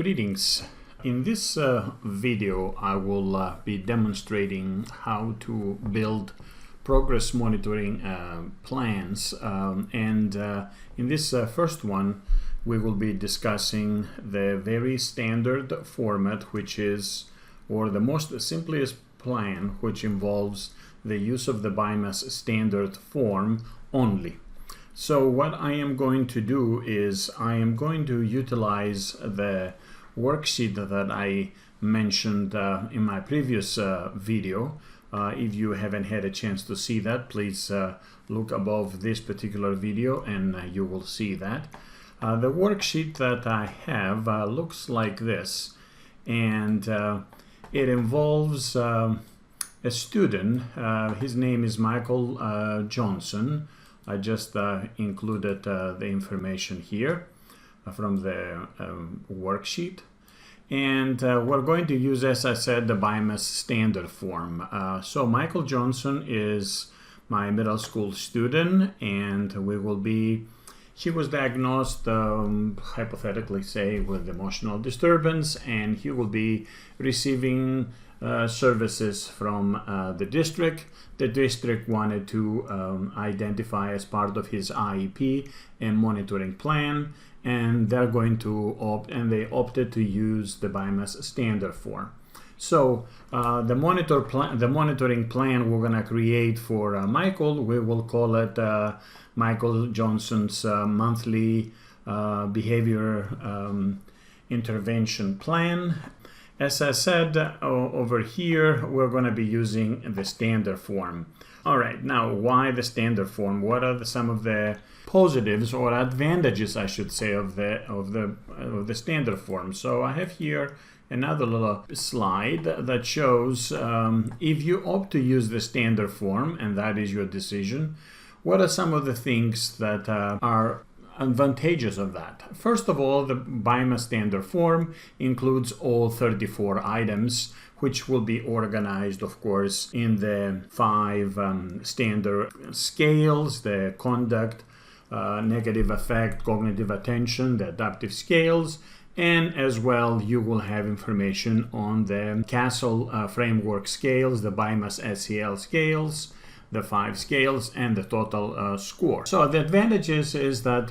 Greetings. In this video I will be demonstrating how to build progress monitoring plans, and in this first one we will be discussing the very standard format, which is, or the most simplest plan, which involves the use of the BIMAS standard form only. So what I am going to do is I am going to utilize the worksheet that I mentioned in my previous video. If you haven't had a chance to see that, please look above this particular video and you will see that. The worksheet that I have looks like this, and it involves a student. His name is Michael Johnson. I just included the information here from the worksheet. And we're going to use, as I said, the BIMAS standard form. So Michael Johnson is my middle school student, and he was diagnosed, hypothetically say, with emotional disturbance, and he will be receiving services from the district. The district wanted to identify as part of his IEP a monitoring plan, and they're going to they opted to use the BIMAS standard form. So the monitoring plan we're going to create for Michael, we will call it Michael Johnson's monthly behavior intervention plan. As I said, over here we're going to be using the standard form. All right, now why the standard form? What are some of the positives or advantages, I should say, of the standard form? So I have here another little slide that shows if you opt to use the standard form, and that is your decision, what are some of the things that are advantages of that? First of all, the BIMAS standard form includes all 34 items, which will be organized, of course, in the 5 standard scales: the conduct, negative affect, cognitive attention, the adaptive scales, and as well you will have information on the CASEL framework scales, the BIMAS SEL scales, the 5 scales, and the total score. So the advantages is that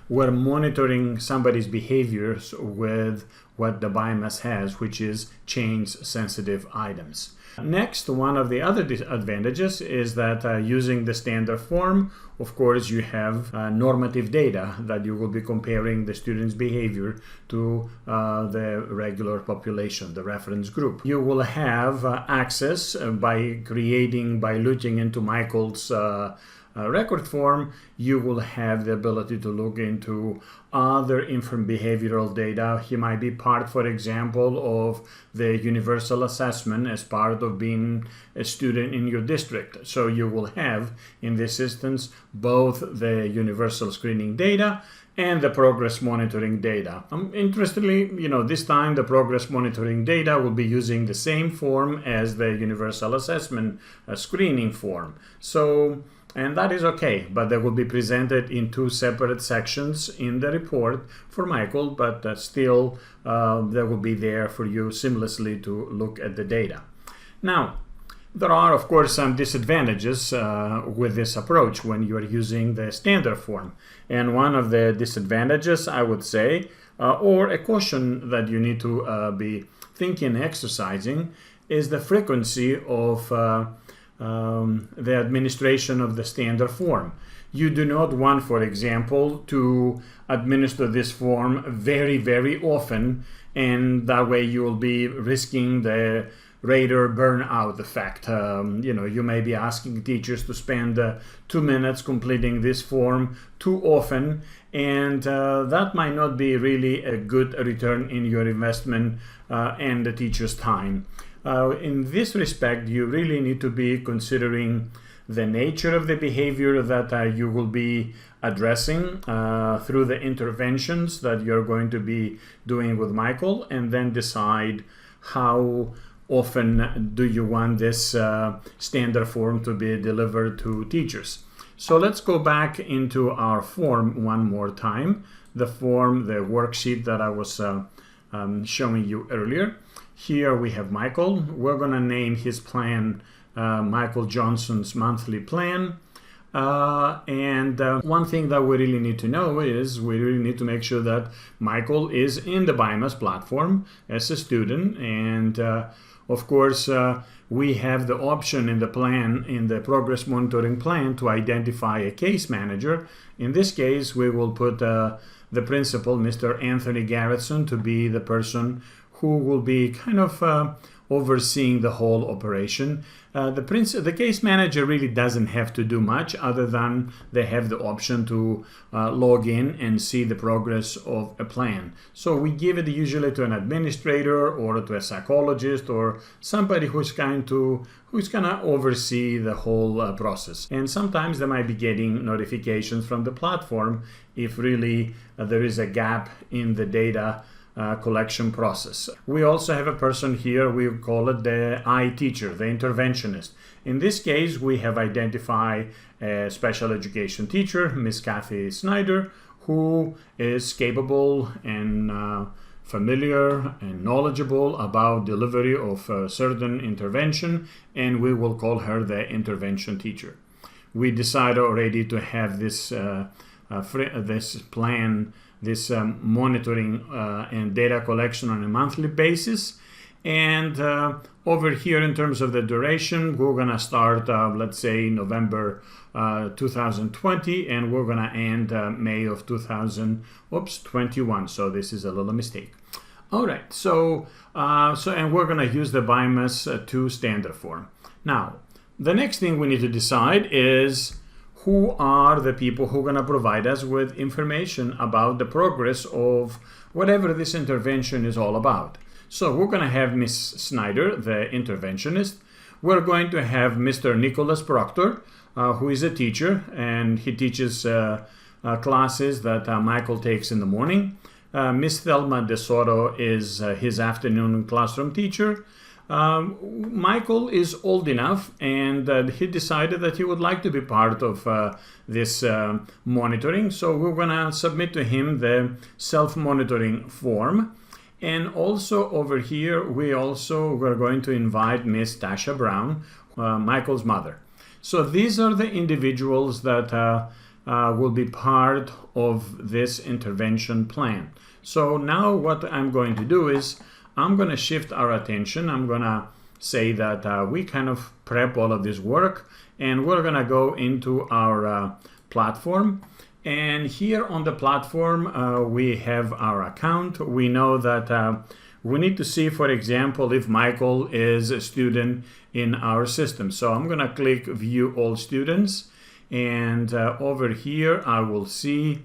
we're monitoring somebody's behaviors with what the BIMAS has, which is change-sensitive items. Next, one of the other advantages is that using the standard form, of course, you have normative data that you will be comparing the student's behavior to the regular population, the reference group. You will have access by looking into Michael's record form. You will have the ability to look into other behavioral data. He might be part, for example, of the universal assessment as part of being a student in your district. So you will have, in this instance, both the universal screening data and the progress monitoring data. Interestingly, this time the progress monitoring data will be using the same form as the universal assessment screening form. And that is okay, but they will be presented in 2 separate sections in the report for Michael, but still they will be there for you seamlessly to look at the data. Now, there are, of course, some disadvantages with this approach when you are using the standard form. And one of the disadvantages, I would say, or a caution that you need to be thinking, exercising, is the frequency of the administration of the standard form. You do not want, for example, to administer this form very, very often, and that way you will be risking the rater burnout effect. You may be asking teachers to spend 2 minutes completing this form too often, and that might not be really a good return in your investment and the teacher's time. In this respect, you really need to be considering the nature of the behavior that you will be addressing through the interventions that you're going to be doing with Michael, and then decide how often do you want this standard form to be delivered to teachers. So let's go back into our form one more time. The form, the worksheet that I was showing you earlier. Here we have Michael. We're going to name his plan Michael Johnson's monthly plan. One thing that we really need to know is we really need to make sure that Michael is in the BIMAS platform as a student. And of course, we have the option in the plan, in the progress monitoring plan, to identify a case manager. In this case, we will put the principal, Mr. Anthony Garrettson, to be the person who will be kind of overseeing the whole operation. The case manager really doesn't have to do much other than they have the option to log in and see the progress of a plan. So we give it usually to an administrator or to a psychologist or somebody who's going to oversee the whole process. And sometimes they might be getting notifications from the platform if really there is a gap in the data collection process. We also have a person here, we call it the I teacher, the interventionist. In this case, we have identified a special education teacher, Miss Kathy Snyder, who is capable and familiar and knowledgeable about delivery of a certain intervention, and we will call her the intervention teacher. We decided already to have this plan, this monitoring and data collection on a monthly basis. And over here, in terms of the duration, we're going to start, let's say, November 2020, and we're going to end May of 2021. So this is a little mistake. All right, and we're going to use the BIMAS-2 Standard Form. Now, the next thing we need to decide is who are the people who are going to provide us with information about the progress of whatever this intervention is all about. So we're going to have Miss Snyder, the interventionist. We're going to have Mr. Nicholas Proctor, who is a teacher, and he teaches classes that Michael takes in the morning. Miss Thelma De Soto is his afternoon classroom teacher. Michael is old enough, and he decided that he would like to be part of this monitoring. So we're going to submit to him the self-monitoring form. And also over here, we're going to invite Miss Tasha Brown, Michael's mother. So these are the individuals that will be part of this intervention plan. So now what I'm going to do is I'm going to shift our attention. I'm going to say that we kind of prep all of this work, and we're going to go into our platform. And here on the platform, we have our account. We know that we need to see, for example, if Michael is a student in our system. So I'm going to click View All Students. And over here, I will see,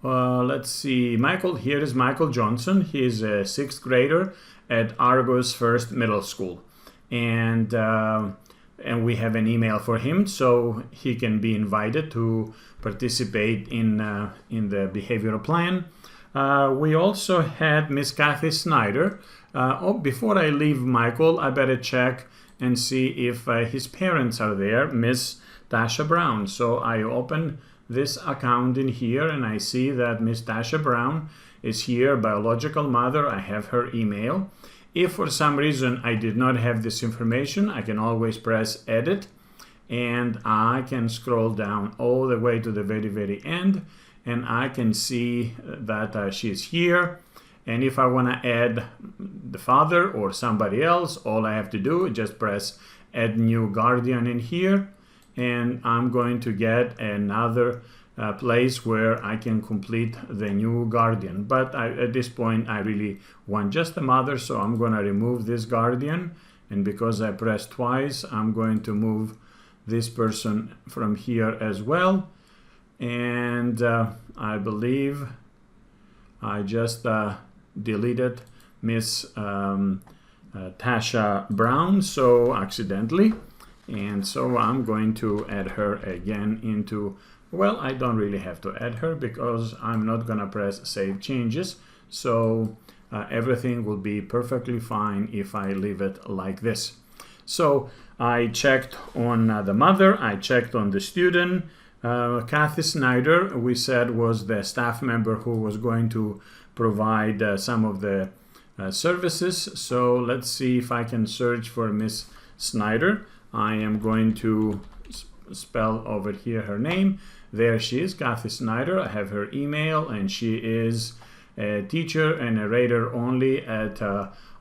let's see, Michael. Here is Michael Johnson. He's a 6th grader at Argos First Middle School. And we have an email for him, so he can be invited to participate in the behavioral plan. We also had Miss Kathy Snyder. Before I leave Michael, I better check and see if his parents are there, Miss Tasha Brown. So I open this account in here, and I see that Miss Tasha Brown is here, biological mother. I have her email. If for some reason I did not have this information, I can always press edit, and I can scroll down all the way to the very, very end, and I can see that she's here. And if I want to add the father or somebody else, all I have to do is just press add new guardian in here, and I'm going to get another place where I can complete the new guardian. But at this point, I really want just the mother, so I'm going to remove this guardian. And because I pressed twice, I'm going to move this person from here as well. And I believe I just deleted Miss Tasha Brown, so accidentally. And so I'm going to add her again into, well, I don't really have to add her because I'm not going to press Save Changes. So everything will be perfectly fine if I leave it like this. So I checked on the mother, I checked on the student. Kathy Snyder, we said, was the staff member who was going to provide some of the services. So let's see if I can search for Miss Snyder. I am going to spell over here her name. There she is, Kathy Snyder. I have her email, and she is a teacher and narrator only at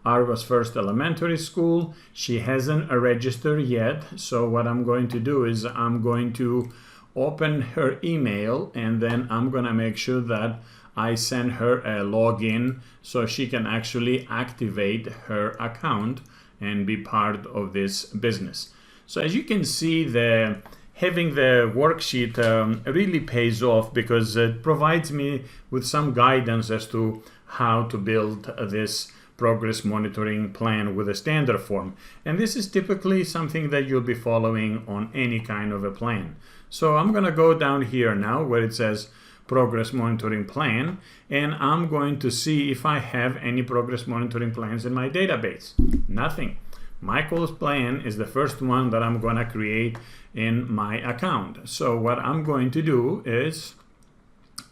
Argos First Elementary School. She hasn't registered yet, so what I'm going to do is I'm going to open her email, and then I'm gonna make sure that I send her a login so she can actually activate her account and be part of this business. So as you can see, having the worksheet really pays off, because it provides me with some guidance as to how to build this progress monitoring plan with a standard form. And this is typically something that you'll be following on any kind of a plan. So I'm going to go down here now where it says progress monitoring plan, and I'm going to see if I have any progress monitoring plans in my database. Nothing. Michael's plan is the first one that I'm going to create in my account. So what I'm going to do is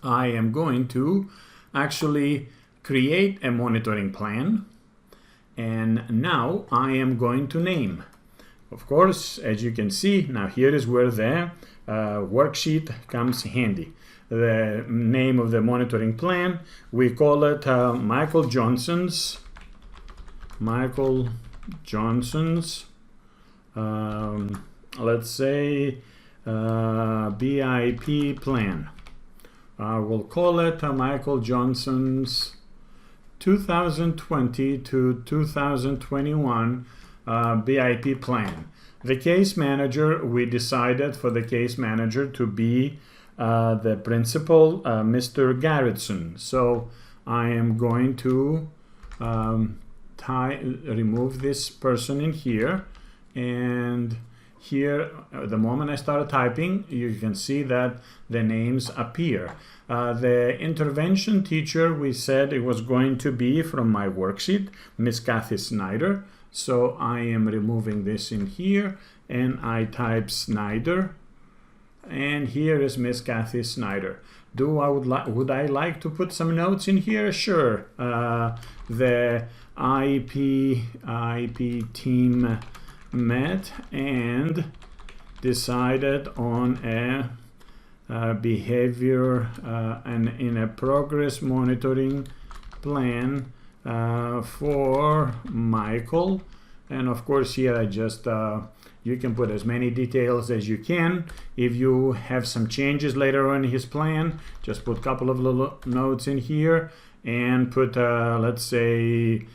I am going to actually create a monitoring plan, and now I am going to name. Of course, as you can see, now here is where the worksheet comes handy. The name of the monitoring plan, we call it Michael Johnson's let's say BIP plan. We'll call it Michael Johnson's 2020 to 2021 BIP plan. The case manager, we decided for the case manager to be the principal, Mr. Garrettson. So I am going to remove this person in here, and here the moment I start typing, you can see that the names appear. The intervention teacher, we said it was going to be from my worksheet, Miss Kathy Snyder. So I am removing this in here, and I type Snyder, and here is Miss Kathy Snyder. Would I like to put some notes in here? Sure. The IP team met and decided on a behavior and in a progress monitoring plan for Michael. And of course here I just you can put as many details as you can. If you have some changes later on in his plan, just put a couple of little notes in here and put let's say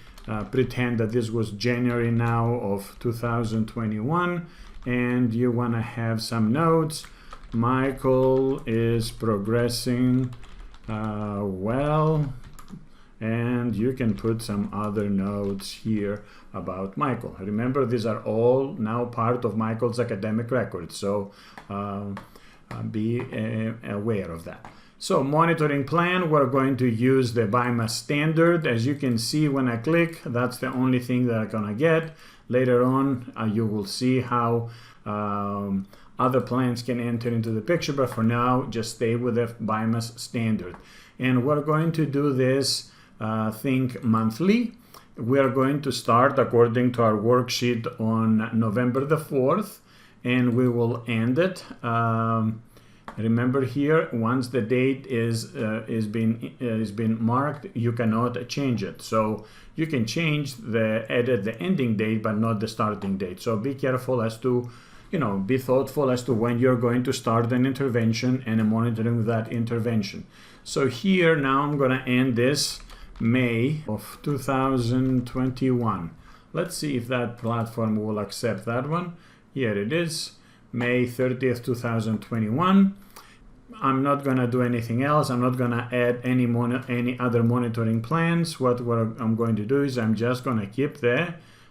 pretend that this was January now of 2021, and you want to have some notes. Michael is progressing well, and you can put some other notes here about Michael. Remember, these are all now part of Michael's academic record, so be aware of that. So monitoring plan, we're going to use the BIMAS standard. As you can see when I click, that's the only thing that I'm gonna get. Later on you will see how other plans can enter into the picture, but for now just stay with the BIMAS standard. And we're going to do this think monthly. We are going to start according to our worksheet on November the 4th, and we will end it. Remember here, once the date is been marked, you cannot change it. So you can change edit the ending date, but not the starting date. So be careful as to, be thoughtful as to when you're going to start an intervention and monitoring that intervention. So here now I'm going to end this May of 2021. Let's see if that platform will accept that one. Here it is, May 30th, 2021. I'm not going to do anything else. I'm not going to add any other monitoring plans. What I'm going to do is I'm just going to keep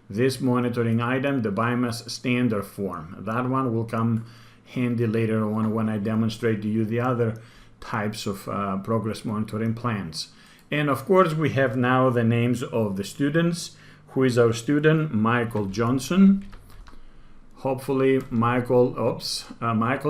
this monitoring item, the BIMAS standard form. That one will come handy later on when I demonstrate to you the other types of progress monitoring plans. And of course we have now the names of the students. Who is our student? Michael Johnson. Hopefully Michael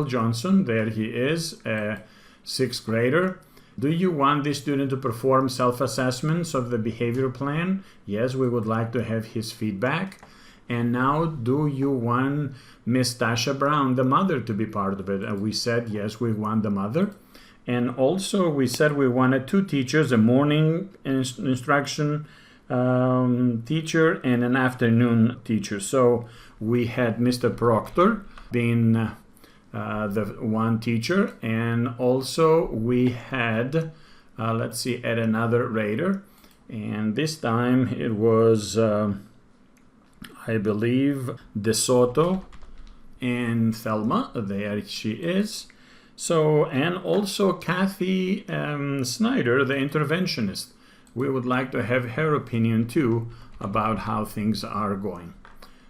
Johnson, there he is, a 6th grader. Do you want this student to perform self-assessments of the behavior plan? Yes, we would like to have his feedback. And now, do you want Miss Tasha Brown, the mother, to be part of it? And we said, yes, we want the mother. And also, we said we wanted 2 teachers, a morning instruction teacher and an afternoon teacher. So we had Mr. Proctor being the one teacher, and also we had, let's see, add another rater. And this time it was... I believe DeSoto and Thelma, there she is. So, and also Kathy Snyder, the interventionist. We would like to have her opinion too about how things are going.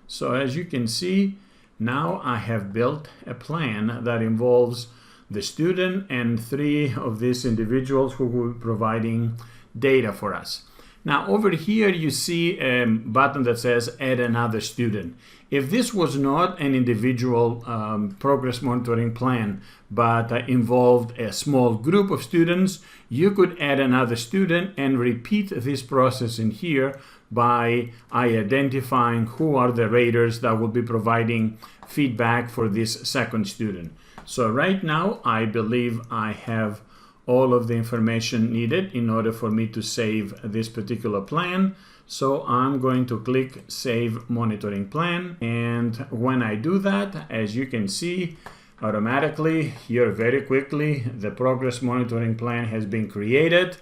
So as you can see, now I have built a plan that involves the student and 3 of these individuals who will be providing data for us. Now over here you see a button that says add another student. If this was not an individual progress monitoring plan, but involved a small group of students, you could add another student and repeat this process in here by identifying who are the raters that will be providing feedback for this second student. So right now I believe I have all of the information needed in order for me to save this particular plan. So I'm going to click Save Monitoring Plan. And when I do that, as you can see, automatically here very quickly, the progress monitoring plan has been created.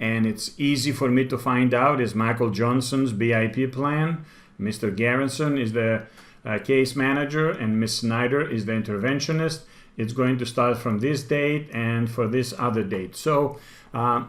And it's easy for me to find out is Michael Johnson's BIP plan. Mr. Garrison is the case manager, and Ms. Snyder is the interventionist. It's going to start from this date and for this other date. So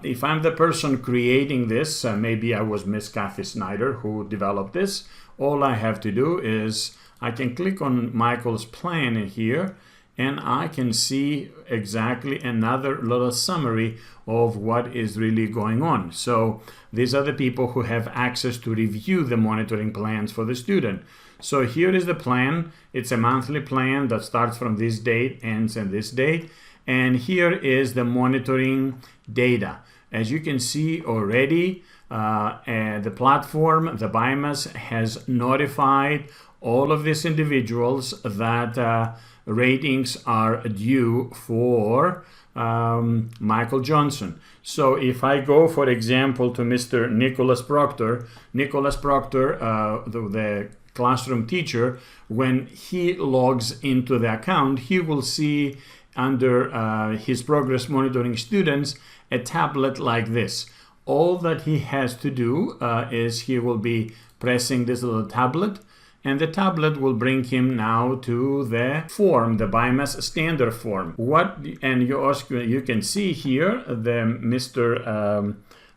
if I'm the person creating this, maybe I was Miss Kathy Snyder who developed this, all I have to do is I can click on Michael's plan in here, and I can see exactly another little summary of what is really going on. So these are the people who have access to review the monitoring plans for the student. So here is the plan. It's a monthly plan that starts from this date, ends on this date. And here is the monitoring data. As you can see already, the platform, the BIMAS, has notified all of these individuals that ratings are due for Michael Johnson. So if I go, for example, to Mr. Nicholas Proctor, the classroom teacher, when he logs into the account, he will see under his progress monitoring students a tablet like this. All that he has to do is he will be pressing this little tablet, and the tablet will bring him now to the form, the BIMAS Standard Form. And you can see here the Mr.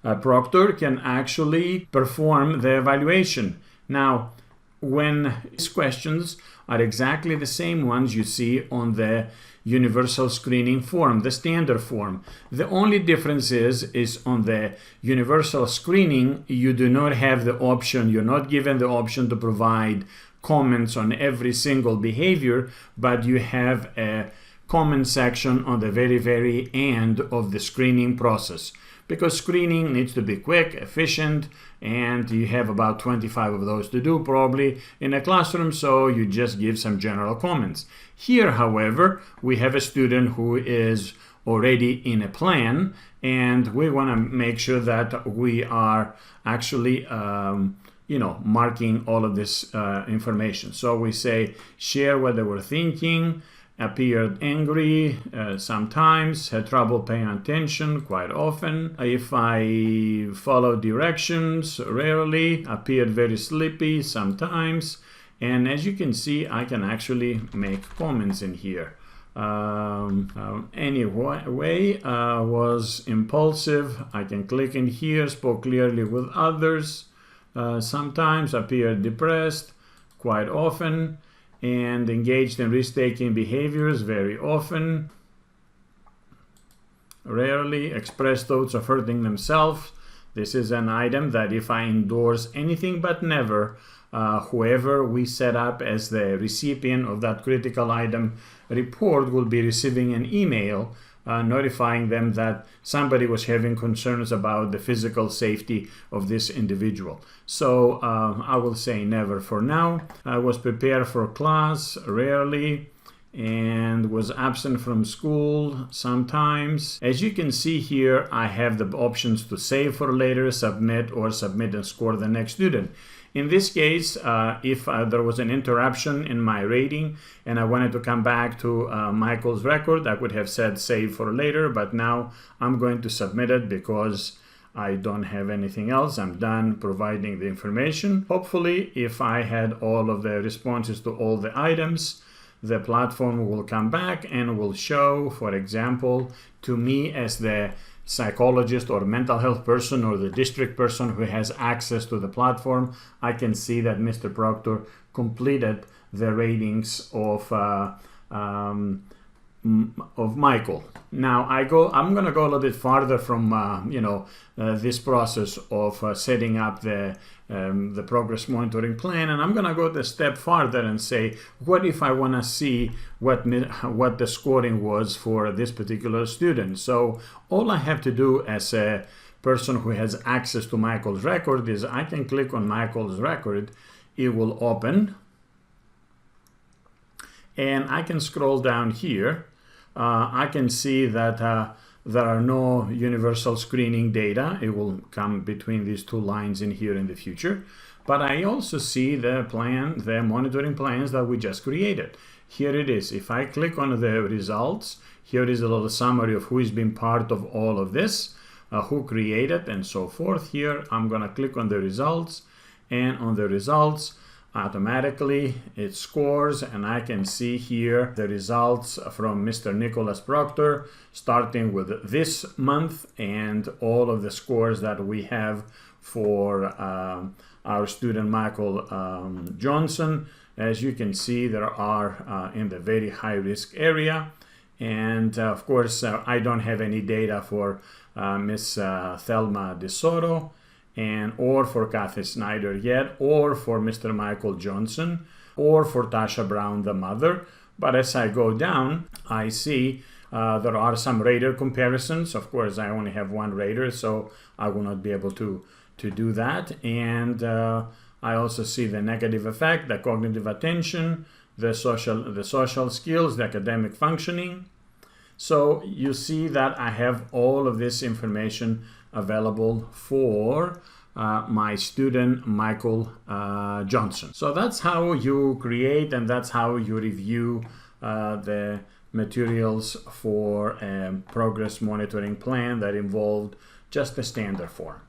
Proctor can actually perform the evaluation. Now, when these questions are exactly the same ones you see on the universal screening form, the standard form. The only difference is on the universal screening, you do not have the option, you're not given the option to provide comments on every single behavior, but you have a comment section on the very end of the screening process. Because screening needs to be quick, efficient, and you have about 25 of those to do probably in a classroom, so you just give some general comments. Here, however, we have a student who is already in a plan, and we want to make sure that we are actually marking all of this information. So we say share what they were thinking, appeared angry sometimes, had trouble paying attention quite often. If I follow directions, rarely, appeared very sleepy sometimes. And as you can see, I can actually make comments in here. Anyway, was impulsive. I can click in here, spoke clearly with others. Sometimes appeared depressed quite often, and engaged in risk-taking behaviors very often. Rarely expressed thoughts of hurting themselves. This is an item that if I endorse anything but never, whoever we set up as the recipient of that critical item report will be receiving an email notifying them that somebody was having concerns about the physical safety of this individual. So I will say never for now. I was prepared for class rarely and was absent from school sometimes. As you can see here, I have the options to save for later, submit, or submit and score the next student. In this case, if there was an interruption in my rating and I wanted to come back to Michael's record, I could have said save for later, but now I'm going to submit it because I don't have anything else. I'm done providing the information. Hopefully, if I had all of the responses to all the items, the platform will come back and will show, for example, to me as the psychologist or mental health person or the district person who has access to the platform, I can see that Mr. Proctor completed the ratings of Michael. Now I'm going to go a little bit farther from this process of setting up the progress monitoring plan, and I'm going to go a step farther and say, what if I want to see what the scoring was for this particular student? So all I have to do as a person who has access to Michael's record is I can click on Michael's record. It will open, and I can scroll down here. I can see that there are no universal screening data. It will come between these two lines in here in the future. But I also see the monitoring plans that we just created. Here it is. If I click on the results, here is a little summary of who has been part of all of this, who created, and so forth. Here I'm going to click on the results, and on the results, automatically it scores, and I can see here the results from Mr. Nicholas Proctor starting with this month and all of the scores that we have for our student Michael Johnson. As you can see, there are in the very high risk area, and of course I don't have any data for Miss Thelma DeSoto or for Kathy Snyder yet, or for Mr. Michael Johnson, or for Tasha Brown, the mother. But as I go down, I see there are some rater comparisons. Of course, I only have one rater, so I will not be able to do that. And I also see the negative effect, the cognitive attention, the social skills, the academic functioning. So you see that I have all of this information available for my student Michael Johnson. So that's how you create and that's how you review the materials for a progress monitoring plan that involved just a standard form.